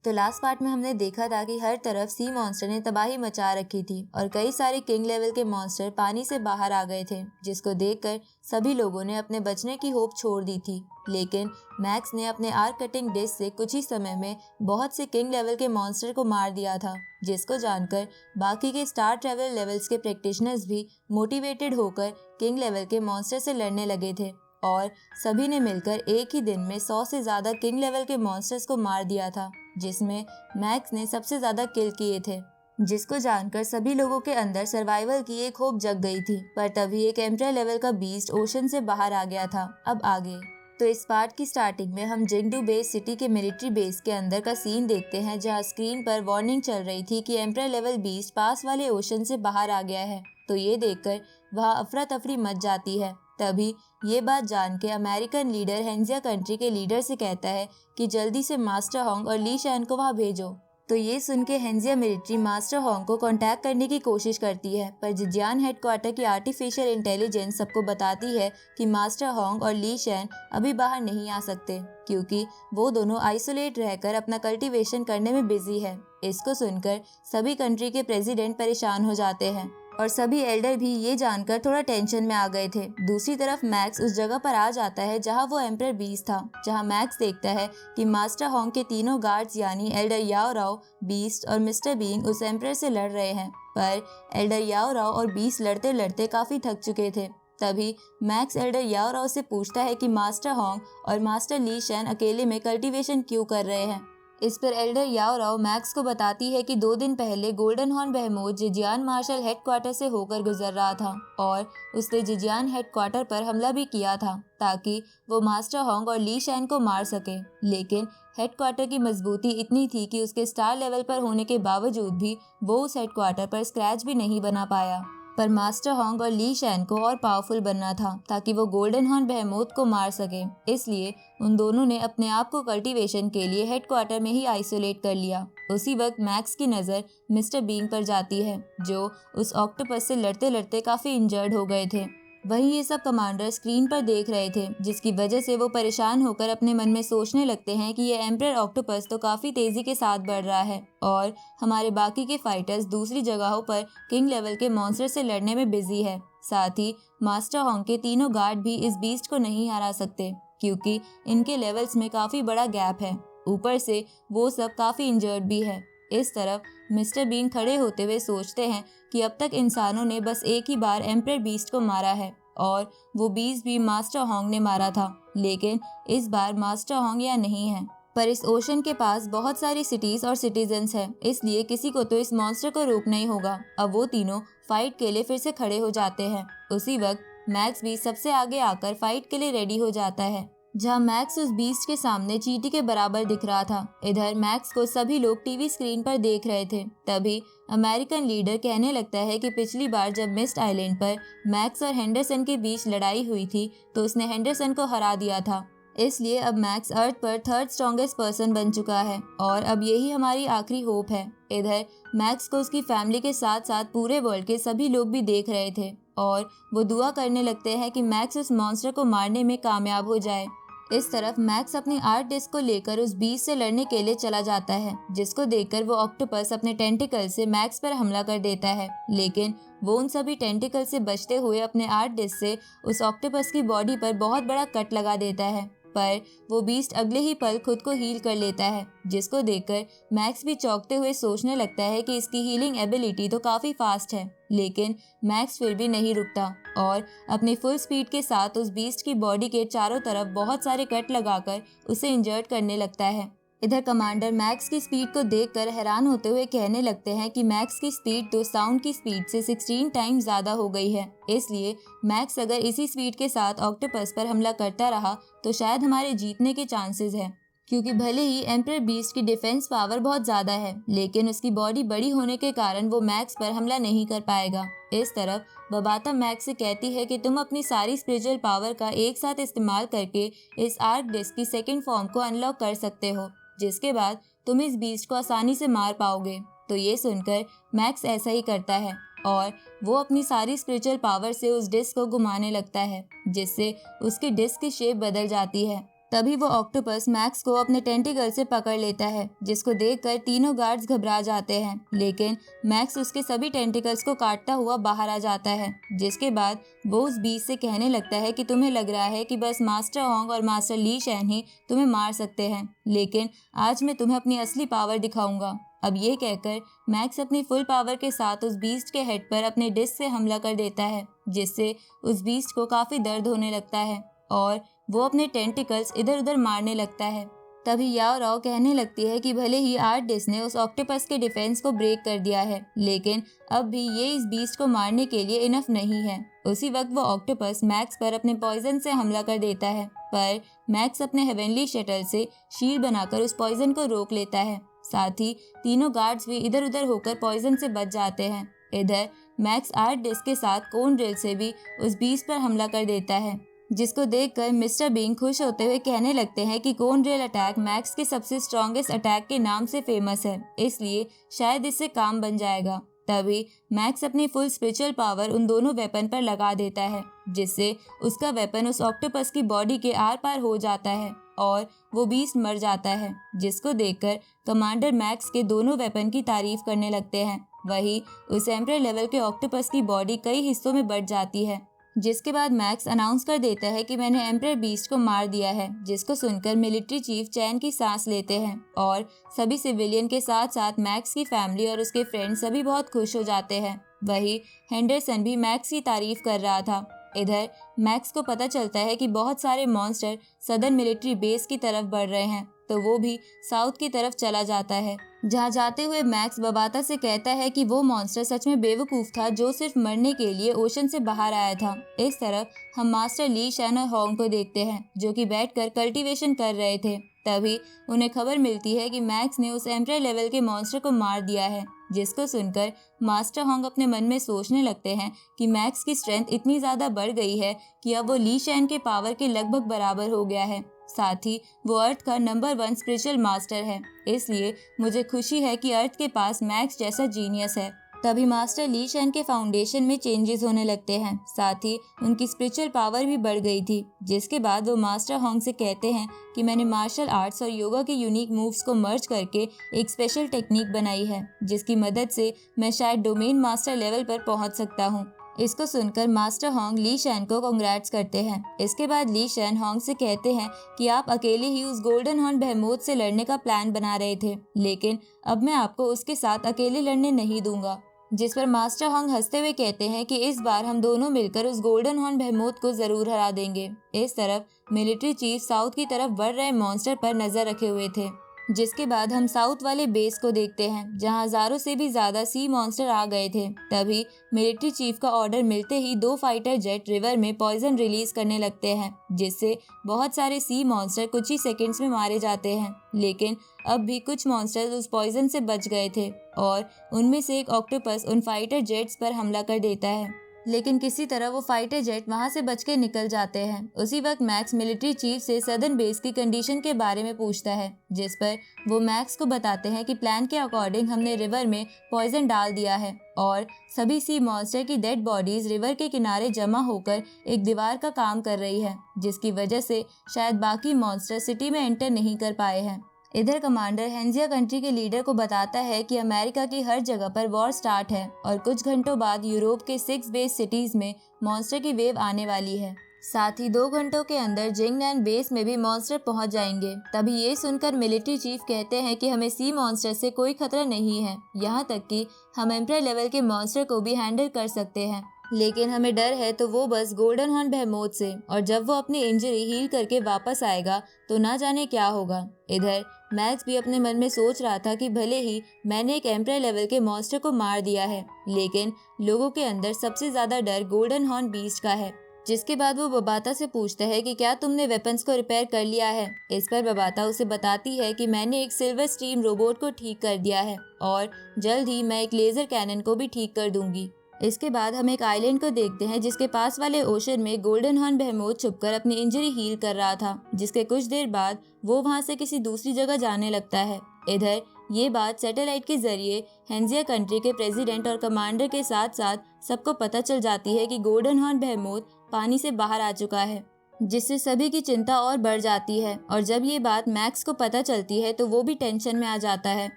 तो last part में हमने देखा था कि हर तरफ सी मॉन्स्टर ने तबाही मचा रखी थी और कई सारे किंग लेवल के मॉन्स्टर पानी से बाहर आ गए थे, जिसको देखकर सभी लोगों ने अपने बचने की होप छोड़ दी थी। लेकिन मैक्स ने अपने आर्क कटिंग डिस्क से कुछ ही समय में बहुत से किंग लेवल के मॉन्स्टर को मार दिया था, जिसको जानकर बाकी के स्टार ट्रेवल लेवल्स के प्रैक्टिशनर्स भी मोटिवेटेड होकर किंग लेवल के मॉन्स्टर से लड़ने लगे थे और सभी ने मिलकर एक ही दिन में 100 से ज्यादा किंग लेवल के मॉन्स्टर्स को मार दिया था, जिसमें मैक्स ने सबसे ज्यादा किल किए थे, जिसको जानकर सभी लोगों के अंदर सर्वाइवल की एक होप जग गई थी। पर तभी एक एम्परर लेवल का बीस्ट ओशन से बाहर आ गया था। अब आगे तो इस पार्ट की स्टार्टिंग में हम जिंगडू बेस सिटी के मिलिट्री बेस के अंदर का सीन देखते हैं, जहां स्क्रीन पर वार्निंग चल रही थी कि एम्परर लेवल बीस्ट पास वाले ओशन से बाहर आ गया है। तो ये देखकर वहाँ अफरा तफरी मच जाती है। तभी ये बात जान के अमेरिकन लीडर हेंजिया कंट्री के लीडर से कहता है कि जल्दी से मास्टर होंग और ली शैन को वहाँ भेजो। तो ये सुन के हेंजिया मिलिट्री मास्टर होंग को कांटेक्ट करने की कोशिश करती है, पर जिजियान हेडक्वार्टर की आर्टिफिशियल इंटेलिजेंस सबको बताती है कि मास्टर होंग और ली शैन अभी बाहर नहीं आ सकते, क्योंकि वो दोनों आइसोलेट रहकर अपना कल्टीवेशन करने में बिजी है। इसको सुनकर सभी कंट्री के प्रेसिडेंट परेशान हो जाते हैं और सभी एल्डर भी ये जानकर थोड़ा टेंशन में आ गए थे। दूसरी तरफ मैक्स उस जगह पर आ जाता है जहां वो एम्परर बीस्ट था, जहां मैक्स देखता है कि मास्टर होंग के तीनों गार्ड्स यानी एल्डर याओ राव, बीस्ट और मिस्टर बीइंग उस एम्परर से लड़ रहे हैं। पर एल्डर याओ राव और बीस्ट लड़ते लड़ते काफी थक चुके थे। तभी मैक्स एल्डर याओ राव से पूछता है कि मास्टर होंग और मास्टर ली शैन अकेले में कल्टीवेशन क्यों कर रहे हैं। इस पर एल्डर याओ राव मैक्स को बताती है कि 2 दिन पहले गोल्डन हॉर्न बेहेमोथ जिजियान मार्शल हेडक्वार्टर से होकर गुजर रहा था और उसने जिजियान हेडक्वार्टर पर हमला भी किया था ताकि वो मास्टर होंग और ली शैन को मार सके। लेकिन हेडक्वार्टर की मजबूती इतनी थी कि उसके स्टार लेवल पर होने के बावजूद भी वो उस हेडक्वार्टर पर स्क्रैच भी नहीं बना पाया। पर मास्टर होंग और ली शैन को और पावरफुल बनना था ताकि वो गोल्डन हॉर्न बेहेमोथ को मार सके। इसलिए उन दोनों ने अपने आप को कल्टीवेशन के लिए हेडक्वार्टर में ही आइसोलेट कर लिया। उसी वक्त मैक्स की नज़र मिस्टर बीइंग पर जाती है, जो उस ऑक्टोपस से लड़ते लड़ते काफी इंजर्ड हो गए थे। वहीं ये सब कमांडर स्क्रीन पर देख रहे थे, जिसकी वजह से वो परेशान होकर अपने मन में सोचने लगते हैं कि ये एम्परर ऑक्टोपस तो काफी तेजी के साथ बढ़ रहा है और हमारे बाकी के फाइटर्स दूसरी जगहों पर किंग लेवल के मॉन्स्टर से लड़ने में बिजी है। साथ ही मास्टर होंग के तीनों गार्ड भी इस बीस्ट को नहीं हरा सकते, क्योंकि इनके लेवल्स में काफी बड़ा गैप है। ऊपर से वो सब काफी इंजर्ड भी है। इस तरफ मिस्टर बीन खड़े होते हुए सोचते हैं कि अब तक इंसानों ने बस एक ही बार एम्परर बीस्ट को मारा है और वो बीस्ट भी मास्टर होंग ने मारा था, लेकिन इस बार मास्टर होंग यहाँ नहीं है। पर इस ओशन के पास बहुत सारी सिटीज और सिटीजन्स हैं, इसलिए किसी को तो इस मॉन्स्टर को रोकना ही होगा। अब वो तीनों फाइट के लिए फिर से खड़े हो जाते हैं। उसी वक्त मैक्स भी सबसे आगे आकर फाइट के लिए रेडी हो जाता है, जहां मैक्स उस बीस्ट के सामने चींटी के बराबर दिख रहा था। इधर मैक्स को सभी लोग टीवी स्क्रीन पर देख रहे थे। तभी अमेरिकन लीडर कहने लगता है कि पिछली बार जब मिस्ट आइलैंड पर मैक्स और हेंडरसन के बीच लड़ाई हुई थी तो उसने हेंडरसन को हरा दिया था, इसलिए अब मैक्स अर्थ पर 3rd स्ट्रॉन्गेस्ट पर्सन बन चुका है और अब यही हमारी आखिरी होप है। इधर मैक्स को उसकी फैमिली के साथ साथ पूरे वर्ल्ड के सभी लोग भी देख रहे थे और वो दुआ करने लगते हैं कि मैक्स उस मॉन्स्टर को मारने में कामयाब हो जाए। इस तरफ मैक्स अपनी आर्ट डिस्क को लेकर उस बीस्ट से लड़ने के लिए चला जाता है, जिसको देखकर वो ऑक्टोपस अपने टेंटिकल से मैक्स पर हमला कर देता है। लेकिन वो उन सभी टेंटिकल से बचते हुए अपने आर्ट डिस्क से उस ऑक्टोपस की बॉडी पर बहुत बड़ा कट लगा देता है। पर वो बीस्ट अगले ही पल खुद को हील कर लेता है, जिसको देखकर मैक्स भी चौंकते हुए सोचने लगता है कि इसकी हीलिंग एबिलिटी तो काफी फास्ट है। लेकिन मैक्स फिर भी नहीं रुकता और अपनी फुल स्पीड के साथ उस बीस्ट की बॉडी के चारों तरफ बहुत सारे कट लगाकर उसे इंजर्ड करने लगता है। इधर कमांडर मैक्स की स्पीड को देखकर हैरान होते हुए कहने लगते हैं कि मैक्स की स्पीड तो साउंड की स्पीड से 16 टाइम्स ज्यादा हो गई है, इसलिए मैक्स अगर इसी स्पीड के साथ ऑक्टोपस पर हमला करता रहा तो शायद हमारे जीतने के चांसेस है, क्योंकि भले ही एम्परर बीस्ट की डिफेंस पावर बहुत ज्यादा है, लेकिन उसकी बॉडी बड़ी होने के कारण वो मैक्स पर हमला नहीं कर पाएगा। इस तरफ बबाता मैक्स से कहती है कि तुम अपनी सारी स्पिरिचुअल पावर का एक साथ इस्तेमाल करके इस आर्क डिस्क की सेकंड फॉर्म को अनलॉक कर सकते हो, जिसके बाद तुम इस बीस्ट को आसानी से मार पाओगे। तो ये सुनकर मैक्स ऐसा ही करता है और वो अपनी सारी स्पिरिचुअल पावर से उस डिस्क को घुमाने लगता है, जिससे उसकी डिस्क की शेप बदल जाती है तभी वो ऑक्टोपस मैक्स को अपने टेंटिकल से पकड़ लेता है, जिसको देखकर तीनों गार्ड्स घबरा जाते हैं। लेकिन मैक्स उसके सभी टेंटिकल्स को काटता हुआ बाहर आ जाता है, जिसके बाद वो उस बीस्ट से कहने लगता है कि तुम्हें लग रहा है कि बस मास्टर होंग और मास्टर ली शैन ही तुम्हें मार सकते हैं, लेकिन आज मैं तुम्हें अपनी असली पावर दिखाऊंगा। अब ये कहकर मैक्स अपनी फुल पावर के साथ उस बीस्ट के हेड पर अपने डिस्क से हमला कर देता है, जिससे उस बीस्ट को काफी दर्द होने लगता है और वो अपने टेंटिकल्स इधर उधर मारने लगता है। तभी याओ राव कहने लगती है कि भले ही आर्टिस्ट ने उस ऑक्टोपस के डिफेंस को ब्रेक कर दिया है, लेकिन अब भी ये इस बीस्ट को मारने के लिए इनफ नहीं है। उसी वक्त वो ऑक्टोपस मैक्स पर अपने पॉइजन से हमला कर देता है, पर मैक्स अपने हेवनली शटल से शील्ड बनाकर उस पॉइजन को रोक लेता है। साथ ही तीनों गार्ड्स भी इधर उधर होकर पॉइजन से बच जाते हैं। इधर मैक्स आर्ट डिस्क के साथ कोन ड्रिल से भी उस बीस्ट पर हमला कर देता है, जिसको देखकर मिस्टर बीइंग खुश होते हुए कहने लगते हैं कि कोन ड्रिल अटैक मैक्स के सबसे स्ट्रॉन्गेस्ट अटैक के नाम से फेमस है, इसलिए शायद इससे काम बन जाएगा। तभी मैक्स अपनी फुल स्पिरिचुअल पावर उन दोनों वेपन पर लगा देता है, जिससे उसका वेपन उस ऑक्टोपस की बॉडी के आर पार हो जाता है और वो बीस्ट मर जाता है, जिसको देखकर कमांडर मैक्स के दोनों वेपन की तारीफ करने लगते हैं। वही उस एम्परर लेवल के ऑक्टोपस की बॉडी कई हिस्सों में बट जाती है, जिसके बाद मैक्स अनाउंस कर देता है कि मैंने एम्परर बीस्ट को मार दिया है, जिसको सुनकर मिलिट्री चीफ चैन की सांस लेते हैं और सभी सिविलियन के साथ साथ मैक्स की फैमिली और उसके फ्रेंड्स सभी बहुत खुश हो जाते हैं। वही हेंडरसन भी मैक्स की तारीफ कर रहा था। इधर मैक्स को पता चलता है कि बहुत सारे मॉन्स्टर सदर्न मिलिट्री बेस की तरफ बढ़ रहे हैं, तो वो भी साउथ की तरफ चला जाता है। जहाँ जाते हुए मैक्स बबाता से कहता है कि वो मॉन्स्टर सच में बेवकूफ था जो सिर्फ मरने के लिए ओशन से बाहर आया था। इस तरफ हम मास्टर ली शैन और होंग को देखते हैं, जो कि बैठकर कल्टीवेशन कर रहे थे। तभी उन्हें खबर मिलती है कि मैक्स ने उस एम्परर लेवल के मॉन्स्टर को मार दिया है, जिसको सुनकर मास्टर होंग अपने मन में सोचने लगते हैं कि मैक्स की स्ट्रेंथ इतनी ज्यादा बढ़ गई है कि अब वो ली शैन के पावर के लगभग बराबर हो गया है। साथ ही वो अर्थ का नंबर 1 स्पिरिचुअल मास्टर है, इसलिए मुझे खुशी है कि अर्थ के पास मैक्स जैसा जीनियस है। तभी मास्टर ली शैन के फाउंडेशन में चेंजेस होने लगते हैं, साथ ही उनकी स्पिरिचुअल पावर भी बढ़ गई थी, जिसके बाद वो मास्टर होंग से कहते हैं कि मैंने मार्शल आर्ट्स और योगा के यूनिक मूव्स को मर्ज करके एक स्पेशल टेक्निक बनाई है, जिसकी मदद से मैं शायद डोमेन मास्टर लेवल पर पहुंच सकता हूं। इसको सुनकर मास्टर होंग ली शैन को कांग्रेट्स करते हैं। इसके बाद ली शैन होंग से कहते हैं कि आप अकेले ही उस गोल्डन हॉर्न बेहेमोथ से लड़ने का प्लान बना रहे थे, लेकिन अब मैं आपको उसके साथ अकेले लड़ने नहीं दूंगा। जिस पर मास्टर होंग हंसते हुए कहते हैं कि इस बार हम दोनों मिलकर उस गोल्डन हॉर्न बेहेमोथ को जरूर हरा देंगे। इस तरफ मिलिट्री चीफ साउथ की तरफ बढ़ रहे मॉन्स्टर पर नजर रखे हुए थे, जिसके बाद हम साउथ वाले बेस को देखते हैं, जहां हजारों से भी ज्यादा सी मॉन्स्टर आ गए थे। तभी मिलिट्री चीफ का ऑर्डर मिलते ही 2 फाइटर जेट रिवर में पॉइजन रिलीज करने लगते हैं, जिससे बहुत सारे सी मॉन्स्टर कुछ ही सेकंड्स में मारे जाते हैं। लेकिन अब भी कुछ मॉन्स्टर्स उस पॉइजन से बच गए थे और उनमें से एक ऑक्टोपस उन फाइटर जेट्स पर हमला कर देता है, लेकिन किसी तरह वो फाइटर जेट वहां से बच के निकल जाते हैं। उसी वक्त मैक्स मिलिट्री चीफ से सदर्न बेस की कंडीशन के बारे में पूछता है, जिस पर वो मैक्स को बताते हैं कि प्लान के अकॉर्डिंग हमने रिवर में पॉइजन डाल दिया है और सभी सी मॉन्स्टर की डेड बॉडीज रिवर के किनारे जमा होकर एक दीवार का काम कर रही है, जिसकी वजह से शायद बाकी मॉन्स्टर सिटी में एंटर नहीं कर पाए हैं। इधर कमांडर हेंजिया कंट्री के लीडर को बताता है कि अमेरिका की हर जगह पर वॉर स्टार्ट है और कुछ घंटों बाद यूरोप के 6 बेस सिटीज में मॉन्स्टर की वेव आने वाली है। साथ ही 2 घंटों के अंदर जिंगनैन बेस में भी मॉन्स्टर पहुंच जाएंगे। तभी ये सुनकर मिलिट्री चीफ कहते हैं कि हमें सी मॉन्स्टर से कोई खतरा नहीं है, यहाँ तक कि हम एम्परर लेवल के मॉन्स्टर को भी हैंडल कर सकते हैं, लेकिन हमें डर है तो वो बस गोल्डन हॉर्न बेहेमोथ से, और जब वो अपनी इंजरी हील करके वापस आएगा तो ना जाने क्या होगा। इधर मैक्स भी अपने मन में सोच रहा था कि भले ही मैंने एक एम्परर लेवल के मॉन्स्टर को मार दिया है, लेकिन लोगों के अंदर सबसे ज्यादा डर गोल्डन हॉर्न बीस्ट का है। जिसके बाद वो बबाता से पूछता है कि क्या तुमने वेपन्स को रिपेयर कर लिया है। इस पर बबाता उसे बताती है कि मैंने एक सिल्वर स्ट्रीम रोबोट को ठीक कर दिया है और जल्द ही मैं एक लेजर कैनन को भी ठीक कर दूंगी। इसके बाद हम एक आइलैंड को देखते हैं जिसके पास वाले ओशन में गोल्डन हॉर्न बेहेमोथ छुपकर अपनी इंजरी हील कर रहा था, जिसके कुछ देर बाद वो वहां से किसी दूसरी जगह जाने लगता है। इधर ये बात सैटेलाइट के जरिए हेंजिया कंट्री के प्रेसिडेंट और कमांडर के साथ साथ सबको पता चल जाती है कि गोल्डन हॉर्न बेहेमोथ पानी से बाहर आ चुका है। जिससे सभी की चिंता और बढ़ जाती है। और जब ये बात मैक्स को पता चलती है तो वो भी टेंशन में आ जाता है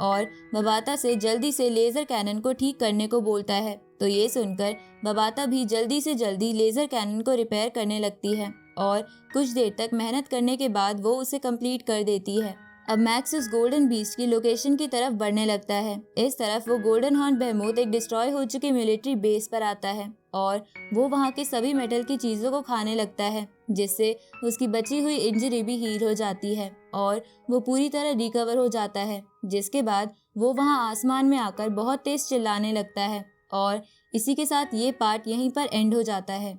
और बबाता से जल्दी से लेजर कैनन को ठीक करने को बोलता है। तो ये सुनकर बबाता भी जल्दी से जल्दी लेजर कैनन को रिपेयर करने लगती है और कुछ देर तक मेहनत करने के बाद वो उसे कंप्लीट कर देती है। अब मैक्स उस गोल्डन बीस्ट की लोकेशन की तरफ बढ़ने लगता है। इस तरफ वो गोल्डन हॉर्न बेहमूथ एक डिस्ट्रॉय हो चुके मिलिट्री बेस पर आता है और वो वहाँ के सभी मेटल की चीजों को खाने लगता है, जिससे उसकी बची हुई इंजरी भी हील हो जाती है और वो पूरी तरह रिकवर हो जाता है। जिसके बाद वो वहाँ आसमान में आकर बहुत तेज चिल्लाने लगता है और इसी के साथ ये पार्ट यहीं पर एंड हो जाता है।